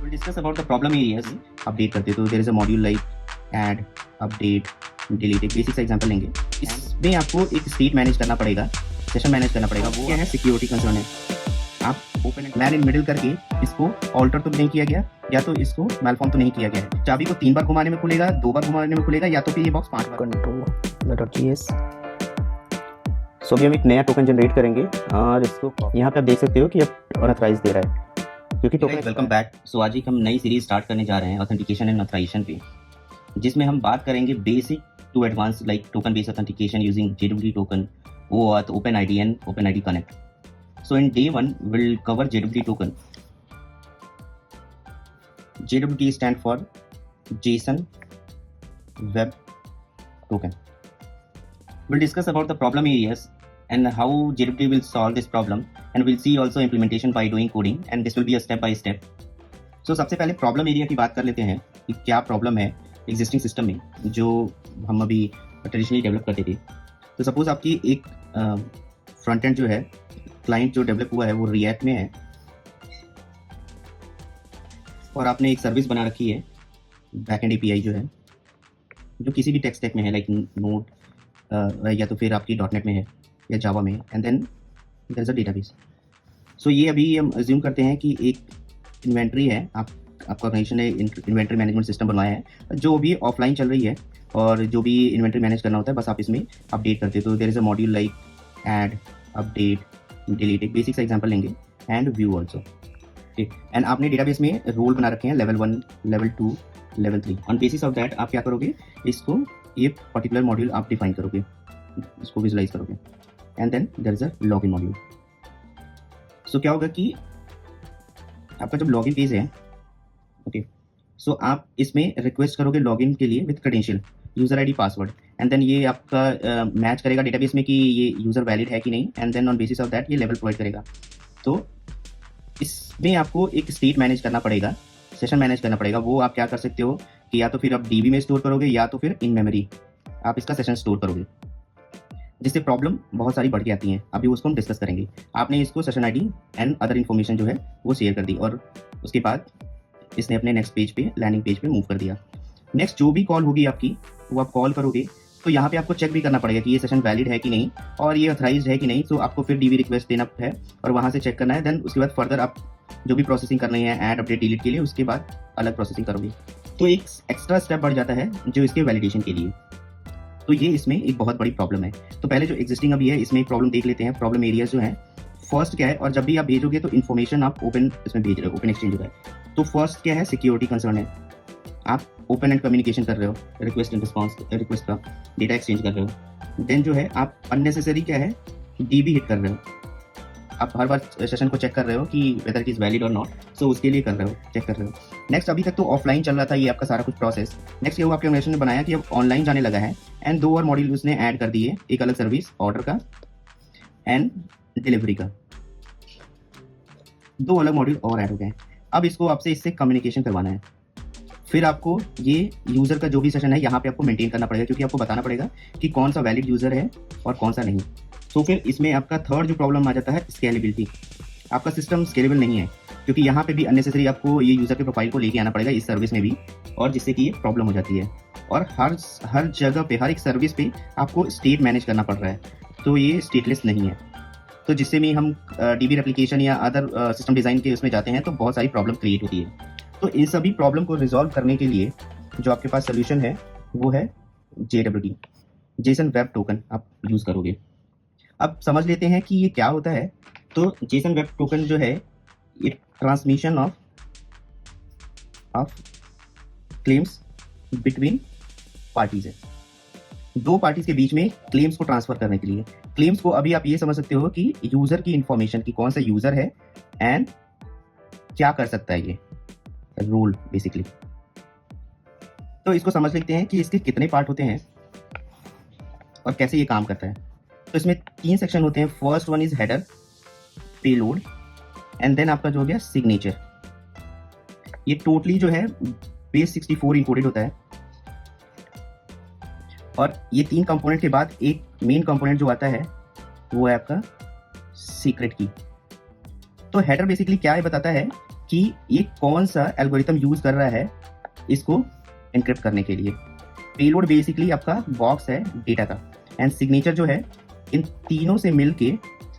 We'll discuss about the problem areas. Update करते तो there is a module like add, update, delete. एक basic सा example लेंगे. इसमें आपको एक स्टेट मैनेज करना पड़ेगा, सेशन मैनेज करना पड़ेगा. वो क्या है? सिक्योरिटी कंसर्न है. आप open and man in middle करके इसको ऑल्टर तो नहीं किया गया, या तो इसको मैलफॉर्म तो नहीं किया गया है. चाबी को 3 बार घुमाने में खुलेगा, 2 बार घुमाने में खुलेगा, या तो फिर ये बॉक्स 5 बार. control.ts. सो अभी हम एक नया टोकन जनरेट करेंगे और इसको यहाँ पे आप देख सकते हो कि अब ऑथराइज दे रहा है क्योंकि टोकन. Welcome back. सो आज हम नई सीरीज स्टार्ट करने जा रहे हैं ऑथेंटिकेशन एंड ऑथराइजेशन पे, जिसमें हम बात करेंगे basic to advance like token based authentication using JWT token, OAuth, OpenID and OpenID Connect. So in day 1 we'll cover JWT token. JWT stand for JSON Web Token. We'll discuss about the problem areas and how JWT will solve this problem, and we'll see also implementation by doing coding, and this will be a step by step. So सबसे पहले problem area की बात कर लेते हैं कि क्या problem है एग्जिस्टिंग सिस्टम में जो हम अभी ट्रेडिशनली डेवलप करते थे. तो सपोज आपकी एक फ्रंट एंड जो है क्लाइंट जो डेवलप हुआ है वो रिएक्ट में है, और आपने एक सर्विस बना रखी है बैकएंड API जो है, जो किसी भी टेक स्टैक में है लाइक नोड या तो फिर आपकी .NET में है या जावा में, and then there is a database. So ये अभी हम अज्यूम करते हैं कि एक इन्वेंट्री है, आपका ऑर्गेनाइजेशन ने इन्वेंट्री मैनेजमेंट सिस्टम बनवाया है जो भी ऑफलाइन चल रही है, और जो भी इन्वेंट्री मैनेज करना होता है बस आप इसमें अपडेट करते हो. तो there is a module like add, update, delete. एक बेसिक सा एग्जांपल लेंगे, एंड व्यू आल्सो. ठीक, एंड आपने डेटाबेस में रोल बना रखे हैं level 1, level 2, level 3. On basis of that आप क्या करोगे, इसको ये पर्टिकुलर मॉड्यूल आप डिफाइन करोगे, इसको विजुलाइज करोगे, and then there is a login module. So क्या होगा कि आपका जब लॉगिन पेज है, ओके, सो आप इसमें रिक्वेस्ट करोगे लॉगिन के लिए with credential, user ID, password, and then ये आपका मैच करेगा डेटाबेस में कि ये यूजर वैलिड है कि नहीं, and then on basis of that ये लेवल प्रोवाइड करेगा. तो इसमें आपको एक स्टेट मैनेज करना पड़ेगा, सेशन मैनेज करना पड़ेगा. वो आप क्या कर सकते हो कि या तो फिर आप DB में स्टोर करोगे, या तो फिर इन मेमोरी आप इसका सेशन स्टोर करोगे, जिससे प्रॉब्लम बहुत सारी बढ़ के आती हैं. अभी उसको हम डिस्कस करेंगे. आपने इसको session ID and other information जो है वो शेयर कर दी, और उसके बाद इसने अपने नेक्स्ट पेज पे, लैंडिंग पेज पे मूव कर दिया. नेक्स्ट जो भी कॉल होगी आपकी, वो आप कॉल करोगे तो यहाँ पे आपको चेक भी करना पड़ेगा कि ये सेशन वैलिड है कि नहीं, और ये ऑथराइज्ड है कि नहीं. तो आपको फिर DB रिक्वेस्ट देना है और वहाँ से चेक करना है. देन उसके बाद फर्दर आप जो भी प्रोसेसिंग करनी है ऐड, अपडेट, डिलीट के लिए, उसके बाद अलग प्रोसेसिंग करोगे. तो एक एक्स्ट्रा स्टेप बढ़ जाता है जो इसके वैलिडेशन के लिए. तो ये इसमें एक बहुत बड़ी प्रॉब्लम है. तो पहले जो एग्जिस्टिंग अभी है इसमें एक प्रॉब्लम देख लेते हैं. प्रॉब्लम एरियाज जो है, फर्स्ट क्या है, और जब भी आप भेजोगे तो इन्फॉर्मेशन आप ओपन इसमें भेज रहे हो, ओपन एक्सचेंज हो रहा है. तो फर्स्ट क्या है, सिक्योरिटी कंसर्न है. आप ओपन एंड कम्युनिकेशन कर रहे हो, रिक्वेस्ट एंड रिस्पॉन्स, रिक्वेस्ट का डेटा एक्सचेंज कर रहे हो. देन जो है आप अननेसेसरी क्या है, DB हिट कर रहे हो. आप हर बार सेशन को चेक कर रहे हो कि वेदर इट इज वैलिड और नॉट, सो उसके लिए कर रहे हो, चेक कर रहे हो. नेक्स्ट, अभी तक तो ऑफलाइन चल रहा था ये आपका सारा कुछ प्रोसेस. नेक्स्ट ये वो आपके ऑर्गेनाइजेशन ने बनाया कि अब ऑनलाइन जाने लगा है, एंड 2 और मॉड्यूल उसने ऐड कर दिए, एक अलग सर्विस ऑर्डर का एंड डिलीवरी का. 2 अलग मॉड्यूल और ऐड हो गए. अब इसको आपसे इससे कम्युनिकेशन करवाना है. फिर आपको ये यूजर का जो भी सेशन है यहाँ पे आपको मेंटेन करना पड़ेगा, क्योंकि आपको बताना पड़ेगा कि कौन सा वैलिड यूजर है और कौन सा नहीं. तो फिर इसमें आपका थर्ड जो प्रॉब्लम आ जाता है, स्केलेबिलिटी. आपका सिस्टम स्केलेबल नहीं है, क्योंकि यहाँ पे भी अननेसेसरी आपको ये यूजर के प्रोफाइल को लेके आना पड़ेगा इस सर्विस में भी, और जिससे कि ये प्रॉब्लम हो जाती है. और हर जगह पे, हर एक सर्विस पे आपको स्टेट मैनेज करना पड़ रहा है, तो ये स्टेटलेस नहीं है. तो जिससे भी हम DB रेप्लिकेशन या अदर सिस्टम डिज़ाइन के उसमें जाते हैं तो बहुत सारी प्रॉब्लम क्रिएट होती है. तो इन सभी प्रॉब्लम को रिजॉल्व करने के लिए जो आपके पास सोल्यूशन है वो है JWT, जेसन वेब टोकन आप यूज़ करोगे. अब समझ लेते हैं कि ये क्या होता है. तो जेसन वेब टोकन जो है, ये transmission of claims between parties है. 2 पार्टीज के बीच में क्लेम्स को ट्रांसफर करने के लिए. क्लेम्स को अभी आप ये समझ सकते हो कि यूजर की इंफॉर्मेशन की, कौन सा यूजर है एंड क्या कर सकता है, ये रोल बेसिकली. तो इसको समझ लेते हैं कि इसके कितने पार्ट होते हैं और कैसे ये काम करता है. तो इसमें 3 सेक्शन होते हैं. First one is header, payload, and then आपका जो हो गया सिग्नेचर. ये टोटली जो है बेस 64 इनकोडेड होता है, और ये 3 कंपोनेंट के बाद एक मेन कंपोनेंट जो आता है वो है आपका सीक्रेट की. तो हेडर बेसिकली क्या है बताता है कि ये कौन सा एल्गोरिथम यूज कर रहा है इसको एनक्रिप्ट करने के लिए। पेलोड बेसिकली आपका बॉक्स है डेटा का, एंड सिग्नेचर जो है इन तीनों से मिल के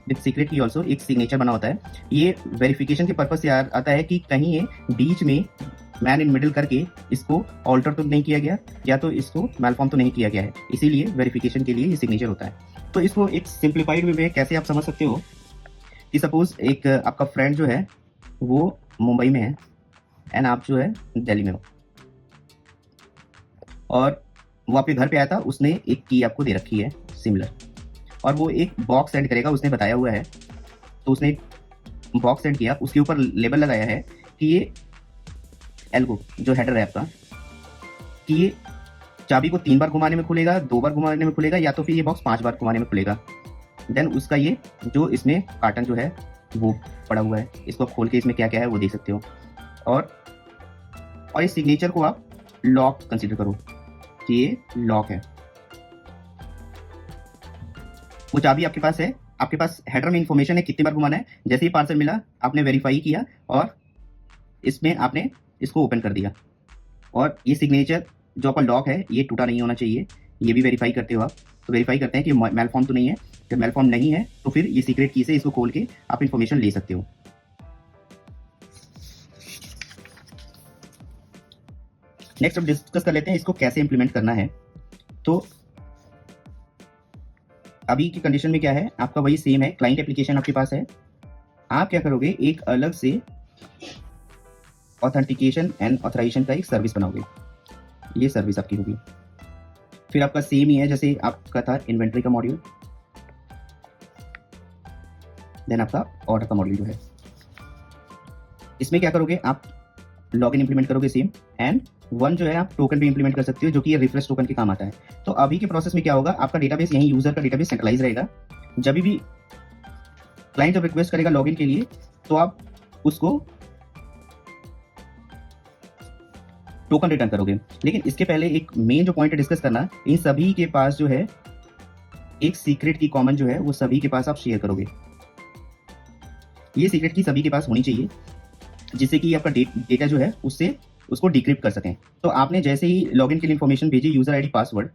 विद सीक्रेट की ऑल्सो एक सिग्नेचर बना होता है। ये वेरिफिकेशन के पर्पज से आता है कि कहीं ये बीच में मैन इन मिडिल करके इसको ऑल्टर तो नहीं किया गया या तो इसको मैलफॉर्म तो नहीं किया गया है, इसीलिए वेरिफिकेशन के लिए ये सिग्नेचर होता है। तो इसको एक सिंप्लीफाइड वे में कैसे आप समझ सकते हो कि सपोज एक आपका फ्रेंड जो है वो मुंबई में है एंड आप जो है दिल्ली में हो, और वो आपके घर पे आया था, उसने एक की आपको दे रखी है सिमिलर, और वो एक बॉक्स सेंड करेगा, उसने बताया हुआ है। तो उसने बॉक्स सेंड किया, उसके ऊपर लेबल लगाया है कि ये एल्गो जो हेडर है आपका, कि ये चाबी को 3 बार घुमाने में खुलेगा, 2 बार घुमाने में खुलेगा, या तो फिर ये बॉक्स 5 बार घुमाने में खुलेगा। देन उसका ये जो इसमें कार्टन जो है वो पड़ा हुआ है, इसको खोल के इसमें क्या क्या है वो देख सकते हो। और इस सिग्नेचर को आप लॉक कंसीडर करो कि ये लॉक है। वो चाबी आपके पास है, आपके पास हेडर में इंफॉर्मेशन है कितनी बार घुमाना है। जैसे ही पार्सल मिला आपने वेरीफाई किया और इसमें आपने इसको ओपन कर दिया, और ये सिग्नेचर जो आपका लॉक है ये टूटा नहीं होना चाहिए, ये भी वेरीफाई करते हो आप। तो वेरीफाई करते हैं कि मेलफॉर्म तो नहीं है, जब मेलफॉर्म नहीं है तो फिर ये सीक्रेट की से इसको खोल के आप इंफॉर्मेशन ले सकते हो। नेक्स्ट अब डिस्कस कर लेते हैं इसको कैसे इंप्लीमेंट करना है। तो अभी की कंडीशन में क्या है, आपका वही सेम है, क्लाइंट एप्लीकेशन आपके पास है। आप क्या करोगे, एक अलग से ऑथेंटिकेशन एंड ऑथराइजेशन का एक सर्विस बनाओगे, ये सर्विस आपकी होगी। फिर आपका सेम ही है जैसे आपका था इन्वेंट्री का मॉड्यूल, देन आपका ऑर्डर का मॉड्यूल जो है। इसमें क्या करोगे, आप लॉगिन इंप्लीमेंट करोगे सेम, एंड वन जो है आप टोकन भी इंप्लीमेंट कर सकते हो जो कि ये रिफ्रेश टोकन के काम आता है। तो अभी के प्रोसेस में क्या होगा, आपका डेटाबेस यहीं यूजर का डेटाबेस सेंट्रलाइज रहेगा। जब भी क्लाइंट जब रिक्वेस्ट करेगा लॉगिन के लिए तो आप उसको टोकन रिटर्न करोगे। लेकिन इसके पहले एक मेन जो पॉइंट डिस्कस करना, इन सभी के पास जो है एक सीक्रेट की कॉमन जो है वो सभी के पास आप शेयर करोगे। ये सीक्रेट की सभी के पास होनी चाहिए जिससे कि आपका डेटा जो है उससे उसको डिक्रिप्ट कर सकें। तो आपने जैसे ही लॉगिन के लिए इन्फॉर्मेशन भेजी, यूजर आईडी पासवर्ड,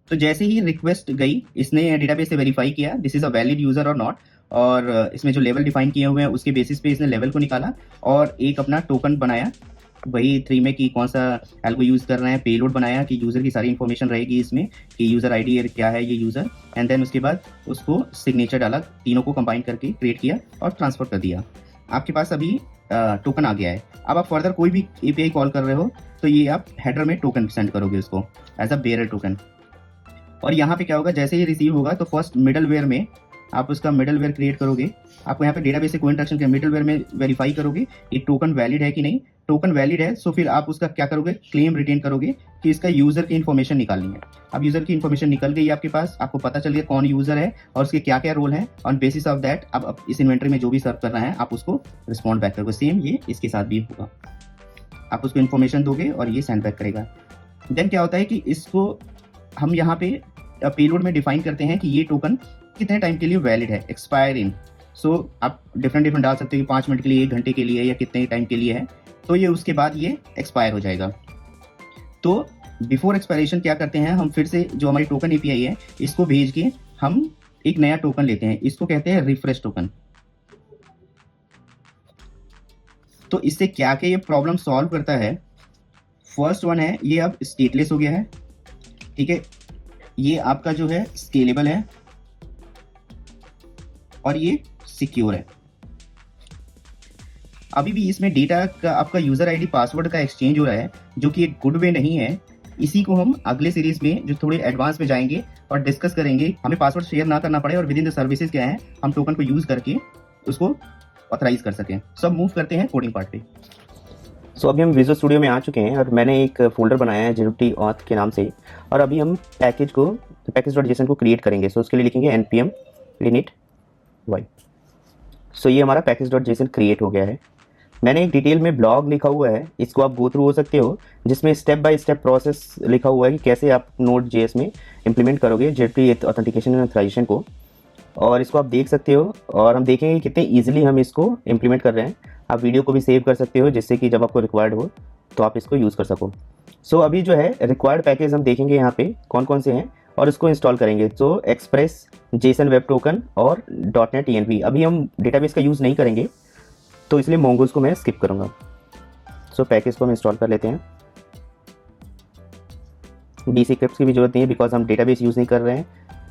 तो जैसे ही रिक्वेस्ट गई इसने डेटाबेस से वेरीफाई किया this is a valid user और नॉट, और इसमें जो लेवल डिफाइन किए हुए हैं उसके बेसिस पे इसने लेवल को निकाला और एक अपना टोकन बनाया वही 3 में कि कौन सा एल्गो यूज कर रहे हैं, पेलोड बनाया कि यूजर की सारी इन्फॉर्मेशन रहेगी इसमें कि यूजर आईडी क्या है ये यूजर, एंड देन उसके बाद उसको सिग्नेचर डाला, तीनों को कंबाइन करके क्रिएट किया और ट्रांसफर कर दिया। आपके पास अभी टोकन आ गया है। अब आप फर्दर कोई भी एपीआई कॉल कर रहे हो तो ये आप हेडर में टोकन सेंड करोगे उसको एज अ बेयरर टोकन। और यहाँ पे क्या होगा, जैसे ही रिसीव होगा तो फर्स्ट मिडलवेयर में आप उसका मिडलवेयर क्रिएट करोगे। आपको यहाँ पे डेटाबेस से कोई इंटरेक्शन किया, मिडलवेयर में वेरीफाई करोगे ये टोकन वैलिड है कि नहीं। टोकन वैलिड है सो फिर आप उसका क्या करोगे, क्लेम रिटेन करोगे कि इसका यूजर की इन्फॉर्मेशन निकालनी है। अब यूजर की इन्फॉर्मेशन निकल गई आपके पास, आपको पता चल गया कौन यूजर है और उसके क्या क्या रोल है। ऑन बेसिस ऑफ दैट अब इस इन्वेंटरी में जो भी सर्व करना है आप उसको रिस्पॉन्ड बैक करोगे। सेम ये इसके साथ भी होगा, आप उसको इन्फॉर्मेशन दोगे और ये सेंड बैक करेगा। देन क्या होता है कि इसको हम यहाँ पे पेलोड में डिफाइन करते हैं कि ये टोकन कितने टाइम के लिए वैलिड है, एक्सपायर इन। सो आप डिफरेंट डाल सकते हो कि 5 मिनट के लिए, 1 घंटे के लिए या कितने टाइम के लिए है, तो ये उसके बाद ये एक्सपायर हो जाएगा। तो बिफोर एक्सपायरेशन क्या करते हैं हम, फिर से जो हमारी टोकन एपीआई है इसको भेज के हम एक नया टोकन लेते हैं, इसको कहते हैं रिफ्रेश टोकन। तो इससे क्या क्या ये प्रॉब्लम सॉल्व करता है, फर्स्ट वन है ये अब स्टेटलेस हो गया है, ठीक है, ये आपका जो है स्केलेबल है और ये सिक्योर है। अभी भी इसमें डेटा का आपका यूजर आईडी पासवर्ड का एक्सचेंज हो रहा है जो कि एक गुड वे नहीं है। इसी को हम अगले सीरीज में जो थोड़े एडवांस में जाएंगे और डिस्कस करेंगे, हमें पासवर्ड शेयर ना करना पड़े और विद इन द सर्विसेज क्या है हम टोकन को यूज करके उसको ऑथराइज कर सकें। सब मूव करते हैं कोडिंग पार्ट पे। सो अभी हम विजुअल स्टूडियो में आ चुके हैं और मैंने एक फोल्डर बनाया है JT auth के नाम से, और अभी हम पैकेज.json को क्रिएट करेंगे। सो उसके लिए लिखेंगे npm init y। सो ये हमारा पैकेज.json क्रिएट हो गया है। मैंने एक डिटेल में ब्लॉग लिखा हुआ है, इसको आप गो थ्रू हो सकते हो, जिसमें स्टेप बाय स्टेप प्रोसेस लिखा हुआ है कि कैसे आप Node.js में इम्प्लीमेंट करोगे JT ऑथेंटिकेशन एंड ऑथराइजेशन को, और इसको आप देख सकते हो। और हम देखेंगे कितने ईजिली हम इसको इम्प्लीमेंट कर रहे हैं। आप वीडियो को भी सेव कर सकते हो जिससे कि जब आपको रिक्वायर्ड हो तो आप इसको यूज़ कर सको। सो अभी जो है रिक्वायर्ड पैकेज हम देखेंगे यहाँ पे कौन कौन से हैं और उसको इंस्टॉल करेंगे। तो एक्सप्रेस, जेसन वेब टोकन और .NET ENV। अभी हम डेटाबेस का यूज़ नहीं करेंगे तो इसलिए मोंगोज को मैं स्किप करूँगा। सो पैकेज को हम इंस्टॉल कर लेते हैं। डीसीक्रिप्ट की भी जरूरत नहीं है बिकॉज हम डेटाबेस यूज़ नहीं कर रहे हैं,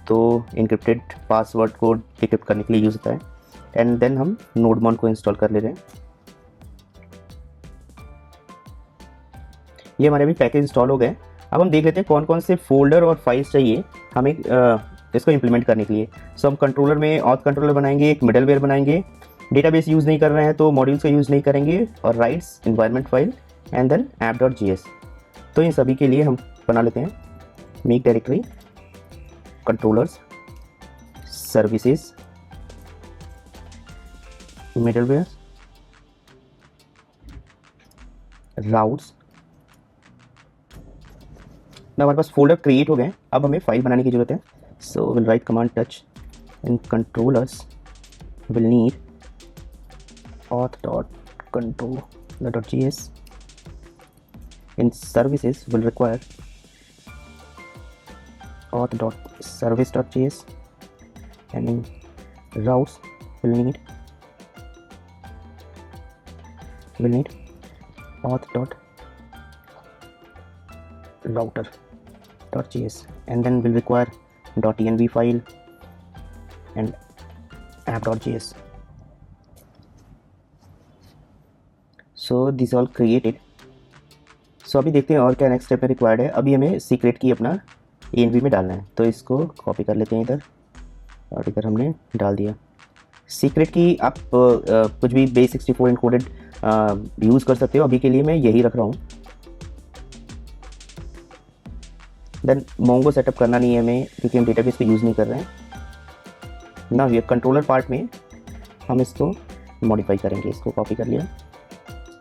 तो इनक्रिप्टेड पासवर्ड को डिक्रिप्ट करने के लिए यूज़ होता है। एंड देन हम नोडमॉन को इंस्टॉल कर ले रहे हैं। ये हमारे अभी पैकेज इंस्टॉल हो गए। अब हम देख लेते हैं कौन कौन से फोल्डर और फाइल्स चाहिए हमें इसको इम्प्लीमेंट करने के लिए। सो हम कंट्रोलर में ऑथ कंट्रोलर बनाएंगे, एक मिडलवेयर बनाएंगे, डेटाबेस यूज़ नहीं कर रहे हैं तो मॉड्यूल्स का यूज़ नहीं करेंगे, और writes environment file and then app.js। तो इन सभी के लिए हम बना लेते हैं make directory, controllers, services, middleware, routes. ना हमारे पास फोल्डर क्रिएट हो गए। अब हमें फाइल बनाने की जरूरत है। So will write command touch in controllers will need auth.controller.js। in services will require auth.service.js, and in routes will need auth.router.js, and then will require .env file and app.js. So these all created. सो अभी देखते हैं और क्या next step में required है। अभी हमें secret की अपना ENV में डालना है, तो इसको कॉपी कर लेते हैं इधर, और इधर हमने डाल दिया। सीक्रेट की आप कुछ भी base64 इनकोडेड यूज़ कर सकते हो। अभी के लिए मैं यही रख रहा हूँ। देन मोंगो सेटअप करना नहीं है हमें क्योंकि हम डेटाबेस को यूज़ नहीं कर रहे हैं ना। ये कंट्रोलर पार्ट में हम इसको मॉडिफाई करेंगे। इसको कॉपी कर लिया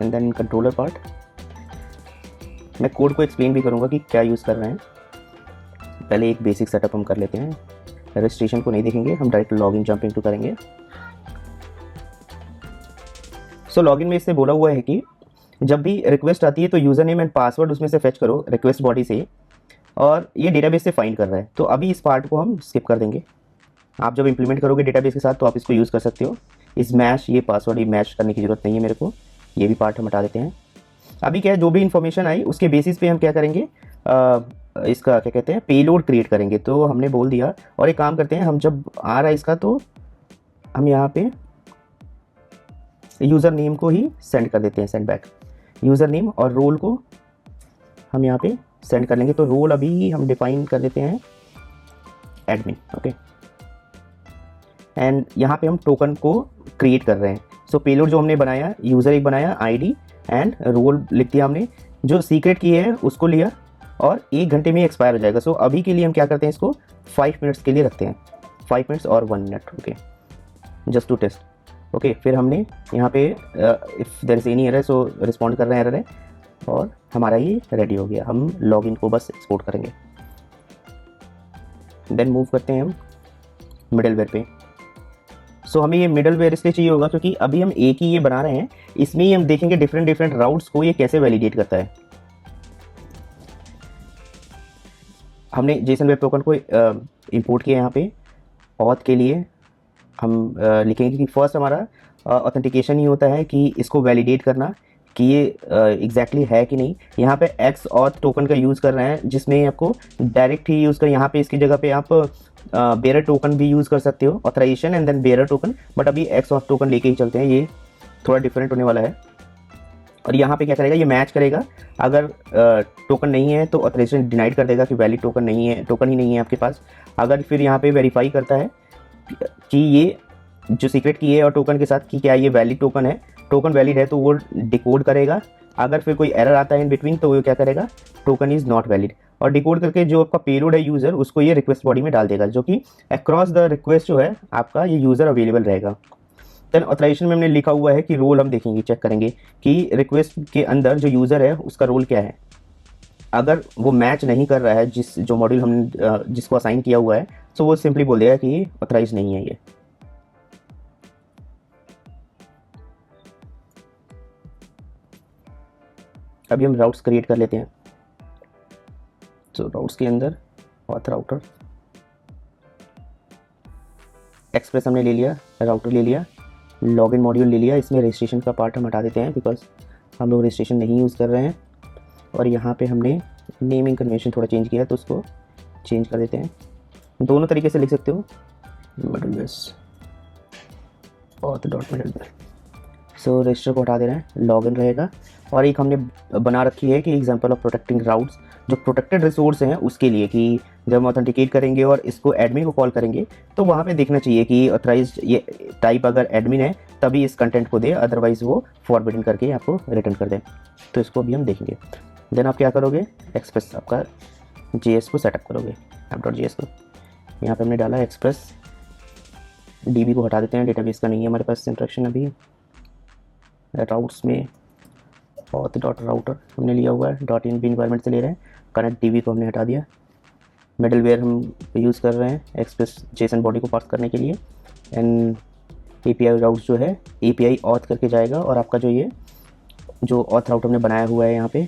एंड देन कंट्रोलर पार्ट मैं कोड को एक्सप्लेन भी करूंगा कि क्या यूज़ कर रहे हैं। पहले एक बेसिक सेटअप हम कर लेते हैं। रजिस्ट्रेशन को नहीं देखेंगे, हम डायरेक्ट लॉगिन जंपिंग टू करेंगे। सो लॉगिन में इससे बोला हुआ है कि जब भी रिक्वेस्ट आती है तो यूज़र नेम एंड पासवर्ड उसमें से फेच करो रिक्वेस्ट बॉडी से, और ये डेटाबेस से फाइंड कर रहा है। तो अभी इस पार्ट को हम स्किप कर देंगे। आप जब इंप्लीमेंट करोगे डेटाबेस के साथ तो आप इसको यूज़ कर सकते हो। इस मैच ये पासवर्ड ये मैच करने की ज़रूरत नहीं है मेरे को, ये भी पार्ट हम हटा देते हैं। अभी क्या है, जो भी इन्फॉर्मेशन आई उसके बेसिस पे हम क्या करेंगे, इसका क्या कहते हैं पेलोड क्रिएट करेंगे। तो हमने बोल दिया, और एक काम करते हैं, हम जब आ रहा है इसका तो हम यहाँ पे यूज़र नेम को ही सेंड कर देते हैं, सेंड बैक यूज़र नेम, और रोल को हम यहाँ पे सेंड कर लेंगे। तो रोल अभी हम डिफाइन कर देते हैं एडमिन, ओके। एंड यहाँ पे हम टोकन को क्रिएट कर रहे हैं। सो पेलोड जो हमने बनाया, यूज़र एक बनाया, ID एंड रोल लिख दिया हमने, जो सीक्रेट की है उसको लिया, और 1 घंटे में एक्सपायर हो जाएगा। सो अभी के लिए हम क्या करते हैं, इसको 5 मिनट्स के लिए रखते हैं, 5 मिनट्स और 1 minute, okay, just to test, okay. फिर हमने यहाँ पे if there is any error, so respond कर रहे हैं एरर है, और हमारा ये रेडी हो गया। हम लॉगिन को बस एक्सपोर्ट करेंगे। देन मूव करते हैं हम मिडलवेयर पे। सो हमें ये मिडलवेयर इसलिए चाहिए होगा क्योंकि अभी हम एक ही ये बना रहे हैं, इसमें ही हम देखेंगे डिफरेंट राउट्स को ये कैसे वैलिडेट करता है। हमने जेसन वेब टोकन को इंपोर्ट किया यहाँ पे। ऑथ के लिए हम लिखेंगे कि फर्स्ट हमारा ऑथेंटिकेशन ही होता है कि इसको वैलिडेट करना कि ये एग्जैक्टली है कि नहीं। यहाँ पे एक्स ऑथ टोकन का यूज़ कर रहे हैं जिसमें आपको डायरेक्ट ही यूज़ कर, यहाँ पे इसकी जगह पे आप बेरर टोकन भी यूज़ कर सकते हो, authorisation and then bearer token, but अभी एक्स ऑथ टोकन लेके ही चलते हैं, ये थोड़ा डिफरेंट होने वाला है। और यहाँ पे क्या करेगा, ये मैच करेगा, अगर टोकन नहीं है तो ऑथराइजेशन डिनाइड कर देगा कि वैलिड टोकन नहीं है, टोकन ही नहीं है आपके पास। अगर फिर यहाँ पे वेरीफाई करता है कि ये जो सीक्रेट की है और टोकन के साथ कि क्या ये वैलिड टोकन है, टोकन वैलिड है तो वो डिकोड करेगा। अगर फिर कोई एरर आता है इन बिटवीन तो वो क्या करेगा, टोकन इज़ नॉट वैलिड, और डिकोड करके जो आपका पेलोड है यूज़र उसको ये रिक्वेस्ट बॉडी में डाल देगा, जो कि अक्रॉस द रिक्वेस्ट जो है आपका ये यूज़र अवेलेबल रहेगा। देन ऑथराइजेशन में हमने लिखा हुआ है कि रोल हम देखेंगे, चेक करेंगे कि रिक्वेस्ट के अंदर जो यूज़र है उसका रोल क्या है। अगर वो मैच नहीं कर रहा है जो मॉड्यूल हमने जिसको असाइन किया हुआ है, तो वो सिंपली बोल देगा कि ऑथराइज नहीं है ये। अभी हम राउट्स क्रिएट कर लेते हैं। तो राउट्स के अंदर ऑथ राउटर, एक्सप्रेस हमने ले लिया, राउटर ले लिया, लॉगिन मॉड्यूल ले लिया। इसमें रजिस्ट्रेशन का पार्ट हम हटा देते हैं बिकॉज हम लोग रजिस्ट्रेशन नहीं यूज़ कर रहे हैं। और यहाँ पे हमने नेमिंग कन्वेंशन थोड़ा चेंज किया है तो उसको चेंज कर देते हैं। दोनों तरीके से लिख सकते हो, मिडलवेयर ऑथ डॉट मिडलवेयर। सो रजिस्टर को हटा दे रहे हैं, लॉगिन रहेगा। और एक हमने बना रखी है कि एग्जांपल ऑफ प्रोटेक्टिंग राउट्स, जो प्रोटेक्टेड रिसोर्स हैं उसके लिए, कि जब हम ऑथेंटिकेट करेंगे और इसको एडमिन को कॉल करेंगे तो वहाँ पे देखना चाहिए कि ऑथराइज्ड ये टाइप अगर एडमिन है तभी इस कंटेंट को दे, अदरवाइज़ वो फॉरबिडन करके आपको रिटर्न कर दें। तो इसको भी हम देखेंगे। देन आप क्या करोगे, एक्सप्रेस आपका JS को सेटअप करोगे, app.js को। यहाँ पे हमने डाला एक्सप्रेस, DB को हटा देते हैं, डेटाबेस का नहीं है हमारे पास इंस्ट्रक्शन अभी। राउट्स में ऑथ डॉट राउटर हमने लिया हुआ है, डॉट इन भी इन्वायरमेंट से ले रहे हैं। कनेक्ट DB को हमने हटा दिया। मिडलवेयर हम यूज़ कर रहे हैं एक्सप्रेस जेसन बॉडी को पास करने के लिए। एंड API राउट जो है API ऑथ करके जाएगा और आपका जो ऑथ राउट हमने बनाया हुआ है यहाँ पे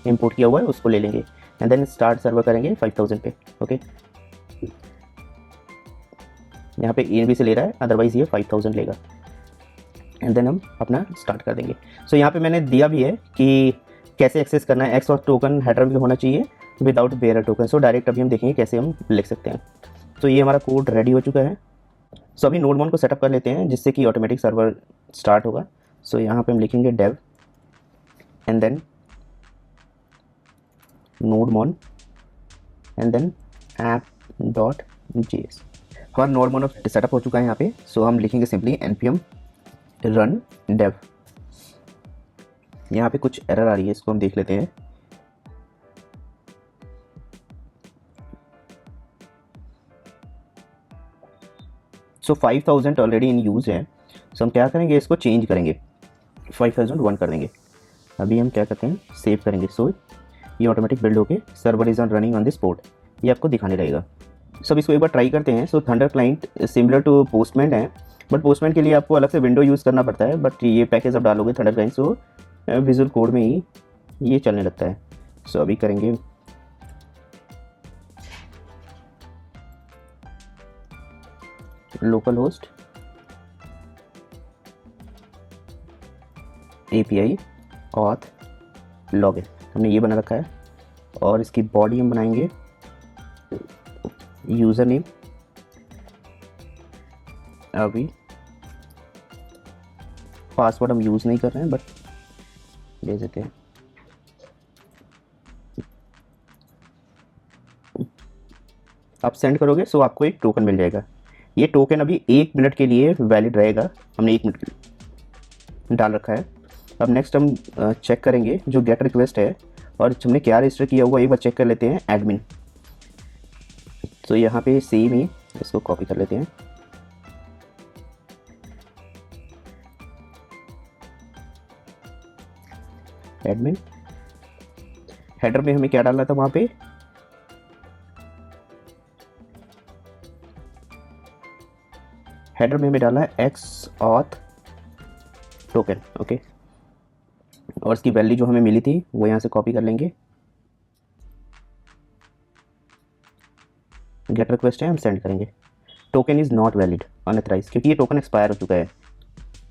इंपोर्ट किया हुआ है उसको ले लेंगे। एंड देन स्टार्ट सर्वर करेंगे 5000 पे। ओके, यहाँ पे ENB से ले रहा है, अदरवाइज़ ये 5000 लेगा। एंड देन हम अपना स्टार्ट कर देंगे। सो यहाँ पे मैंने दिया भी है कि कैसे एक्सेस करना है। एक्स और टोकन हेडर में होना चाहिए without bearer token. So direct अभी हम देखेंगे कैसे हम लिख सकते हैं। तो ये हमारा कोड रेडी हो चुका है। सो अभी नोडमॉन को सेटअप कर लेते हैं जिससे कि ऑटोमेटिक सर्वर स्टार्ट होगा। सो यहाँ पे हम लिखेंगे dev and then nodemon and then app.js। हमारा नोडमॉन सेटअप हो चुका है यहाँ पे। सो हम लिखेंगे सिंपली npm रन डेव। यहाँ पे कुछ एरर आ रही है, इसको हम देख लेते हैं। सो 5000 ऑलरेडी इन यूज़ है। सो हम क्या करेंगे, इसको चेंज करेंगे, 5001 कर देंगे। अभी हम क्या करते हैं, सेव करेंगे। सो ये ऑटोमेटिक बिल्ड होके server is on running on this port, ये आपको दिखाने रहेगा। सब इसको एक बार ट्राई करते हैं। So Thunder Client similar to Postman है, बट पोस्टमैन के लिए आपको अलग से विंडो यूज़ करना पड़ता है। बट ये पैकेज आप डालोगे thunder client, so visual code में ही ये चलने लगता है। सो अभी करेंगे local host API auth login, हमने ये बना रखा है। और इसकी बॉडी हम बनाएंगे यूज़र नेम। अभी पासवर्ड हम यूज़ नहीं कर रहे हैं बट दे देते हैं। आप सेंड करोगे सो आपको एक टोकन मिल जाएगा। ये टोकन अभी 1 मिनट के लिए वैलिड रहेगा, हमने 1 मिनट डाल रखा है। अब नेक्स्ट हम चेक करेंगे जो गेट रिक्वेस्ट है और हमने क्या रजिस्टर किया हुआ, एक बार चेक कर लेते हैं एडमिन। तो यहाँ पे सेम ही इसको कॉपी कर लेते हैं। एडमिन हेडर में हमें क्या डालना था, वहाँ पे हेडर में हमें डाला है एक्स ऑथ टोकन। ओके, और इसकी वैल्यू जो हमें मिली थी वो यहाँ से कॉपी कर लेंगे। गेट रिक्वेस्ट है, हम सेंड करेंगे। Token is not valid unauthorised, क्योंकि ये टोकन एक्सपायर हो चुका है।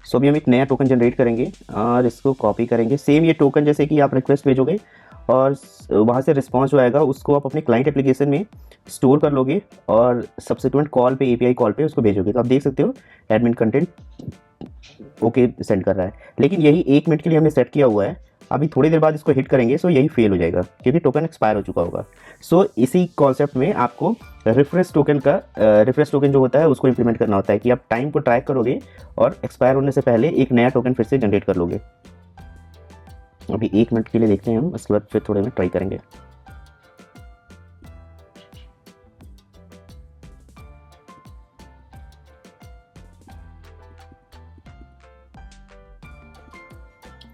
सो अभी हम एक नया टोकन जनरेट करेंगे और इसको कॉपी करेंगे। सेम ये टोकन जैसे कि आप रिक्वेस्ट भेजोगे और वहाँ से रिस्पॉन्स जो आएगा उसको आप अपने क्लाइंट एप्लीकेशन में स्टोर कर लोगे और सब्सिक्वेंट कॉल पे API कॉल पे उसको भेजोगे। तो आप देख सकते हो एडमिन कंटेंट ओके सेंड कर रहा है, लेकिन यही 1 मिनट के लिए हमने सेट किया हुआ है। अभी थोड़ी देर बाद इसको हिट करेंगे सो यही फेल हो जाएगा क्योंकि टोकन एक्सपायर हो चुका होगा। सो इसी कॉन्सेप्ट में आपको रिफ्रेश टोकन जो होता है उसको इंप्लीमेंट करना होता है कि आप टाइम को ट्रैक करोगे और एक्सपायर होने से पहले एक नया टोकन फिर से जनरेट कर लोगे। अभी 1 मिनट के लिए देखते हैं हम, उसके बाद फिर थोड़े में ट्राई करेंगे।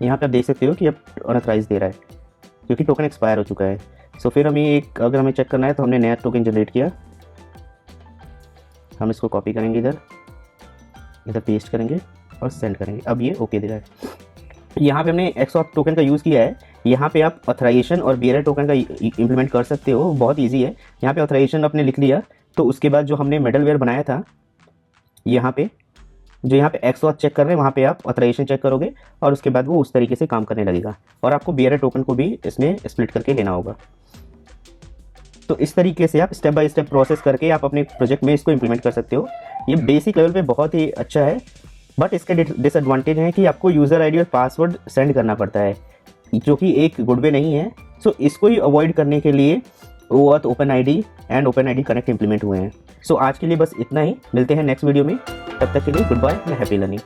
यहाँ पे आप देख सकते हो कि अब अनऑथराइज दे रहा है क्योंकि टोकन एक्सपायर हो चुका है। सो फिर हमें अगर हमें चेक करना है तो हमने नया टोकन जनरेट किया, हम इसको कॉपी करेंगे, इधर पेस्ट करेंगे और सेंड करेंगे। अब ये ओके दे रहा है। यहाँ पे हमने एक्सऑथ टोकन का यूज़ किया है। यहाँ पे आप ऑथराइजेशन और बियरर टोकन का इम्प्लीमेंट कर सकते हो, बहुत इजी है। यहाँ पे ऑथराइजेशन आपने लिख लिया, तो उसके बाद जो हमने मिडलवेयर बनाया था, यहाँ पे जो यहाँ पे एक्सऑथ चेक कर रहे हैं वहाँ पे आप ऑथराइजेशन चेक करोगे और उसके बाद वो उस तरीके से काम करने लगेगा। और आपको बियरर टोकन को भी इसमें स्प्लिट करके लेना होगा। तो इस तरीके से आप स्टेप बाय स्टेप प्रोसेस करके आप अपने प्रोजेक्ट में इसको इम्प्लीमेंट कर सकते हो। ये बेसिक लेवल पे बहुत ही अच्छा है, बट इसके डिसएडवांटेज है कि आपको यूज़र आईडी और पासवर्ड सेंड करना पड़ता है, जो कि एक गुड वे नहीं है। सो इसको ही अवॉइड करने के लिए OAuth open ID and open ID connect implement हुए हैं। सो आज के लिए बस इतना ही, मिलते हैं नेक्स्ट वीडियो में। तब तक के लिए goodbye and happy learning.